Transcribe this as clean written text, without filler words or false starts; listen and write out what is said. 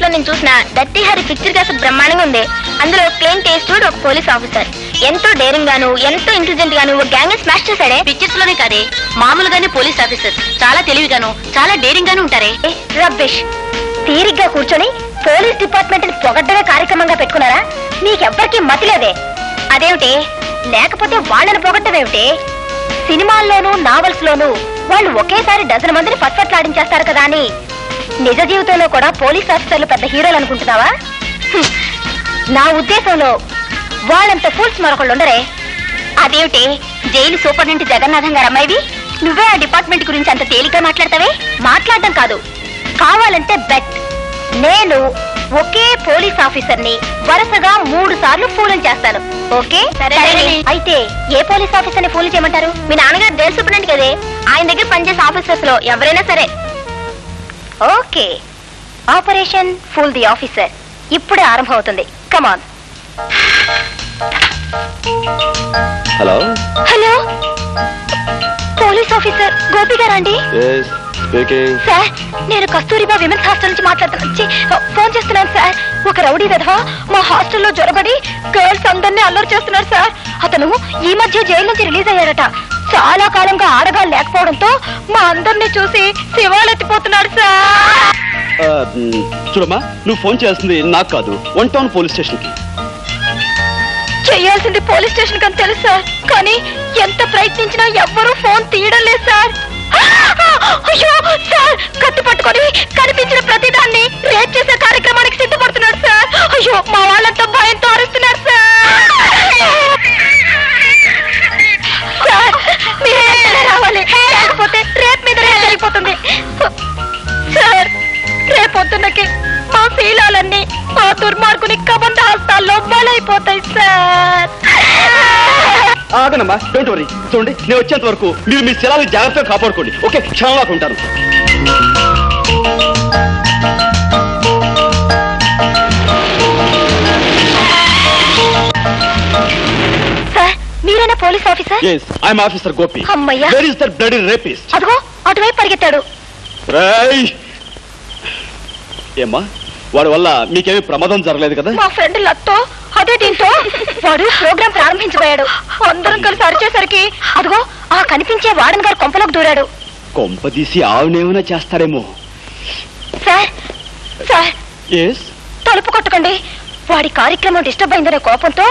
లో నేను చూసిన డర్టీ హరి పిక్చర్ కాస్త బ్రహ్మాండంగా ఉంది. అందులో క్లీన్ టేస్టెడ్ ఒక పోలీస్ ఆఫీసర్ ఎంతో డేరింగ్ గాను ఎంతో ఇంటెలిజెంట్ గాను ఒక గ్యాంగ్ స్మాష్ చేశాడే. పిక్చర్స్ లోనే కాదే, మామూలుగానే పోలీస్ ఆఫీసర్ చాలా తెలివిగాను చాలా డేరింగ్ గాను ఉంటారే. రబ్బిష్. తీరిగ్గా కూర్చొని పోలీస్ డిపార్ట్మెంట్ ని పొగడ్డమే కార్యక్రమంగా పెట్టుకున్నారా? మీకెవ్వరికీ మతి లేదే. అదేమిటి? లేకపోతే వాళ్ళని పొగడ్డమేమిటి? సినిమాల్లోనూ నావల్స్ లోనూ వాళ్ళు ఒకేసారి డజన్ మందిని పట్పట్లాడించేస్తారు కదా అని నిజ జీవితంలో కూడా పోలీస్ ఆఫీసర్లు పెద్ద హీరోలు అనుకుంటున్నావా? నా ఉద్దేశంలో వాళ్ళంత ఫూల్స్ మరొకళ్ళు ఉండరే. అదేమిటి? జైలు సూపరింటెండెంట్ జగన్నాథం గారు అమ్మాయివి నువ్వే ఆ డిపార్ట్మెంట్ గురించి అంత తేలిగ్గా మాట్లాడతావే? మాట్లాడడం కాదు, కావాలంటే బెట్. నేను ఒకే పోలీస్ ఆఫీసర్ ని వరుసగా 3 సార్లు ఫూలం చేస్తాను. ఓకే? అయితే ఏ పోలీస్ ఆఫీసర్ ని ఫూల్ చేయమంటారు? మీ నాన్నగారు జైలు సూపరింటెండెంట్ కదే, ఆయన దగ్గర పనిచేసే ఆఫీసర్స్ లో ఎవరైనా సరే. Okay, operation fool the officer ఇప్పుడే ఆరంభం అవుతుంది. Come on. Hello hello, police officer Gopi గారా అండి? సార్, నేను కస్తూరిబా విమెన్స్ హాస్టల్ నుంచి ఫోన్ చేస్తున్నాను సార్. ఒక రౌడీ విధవా మా హాస్టల్లో జొరబడి గర్ల్స్ అందరినీ అల్లరి చేస్తున్నారు సార్. అతను ఈ మధ్య జైలు నుంచి రిలీజ్ అయ్యారట. చాలా కాలంగా ఆడగా లేకపోవడంతో మా అందరినీ చూసి శివాలెత్తిపోతున్నాడు సార్. చూడమ్మా, నువ్వు ఫోన్ చేస్తుంది నాకు కాదు, 1 టౌన్ పోలీస్ స్టేషన్ కి. చేయాల్సింది పోలీస్ స్టేషన్ కని తెలుసు సార్, కానీ ఎంత ప్రయత్నించినా ఎవ్వరూ ఫోన్ తీయడం లేదు సార్. అయ్యో సార్, కత్తి పట్టుకొని కనిపించిన ప్రతిదాన్ని రేప్ చేసే కార్యక్రమానికి సిద్ధపడుతున్నాడు సార్. అయ్యో, మా వాళ్ళంతా భయంతో అరుస్తున్నారు సార్. మీరే రావాలి, లేకపోతే రేప్ మీద రేప్ జరిగిపోతుంది సార్. రేపొద్దున్నకి మా శీలాలన్నీ ఆ దుర్మార్గుని కబంధ హస్తాల్లో బలైపోతాయి సార్. ఆగనమ్మా, డోంట్ వరీ. చూడండి, నేను వచ్చేంత వరకు మీరు మీ శిలాలు జాగ్రత్తగా కాపాడుకోండి. ఓకే? క్షణంలాగా ఉంటాను. సార్, మీరేనా police officer? yes, I'm officer Gopi. అమ్మయ్యా. Where is that bloody rapist? అదిగో అటువైపు పరిగెత్తాడు. రేయ్! ఏమ్మా, వాడి వల్ల మీకేమీ ప్రమాదం జరగలేదు కదా? మా ఫ్రెండ్ లత్తో అదే దీంతో వాడు ప్రోగ్రాం ప్రారంభించబోయాడు. అందరం కలిసి అరిచేసరికి అదిగో ఆ కనిపించే వార్డెన్ గారు కొంపలోకి దూరాడు. కొంపదీసి ఆవునేమైనా చేస్తాడేమో. సార్ సార్, ఎస్, తలుపు కొట్టకండి. వాడి కార్యక్రమం డిస్టర్బ్ అయిందనే కోపంతో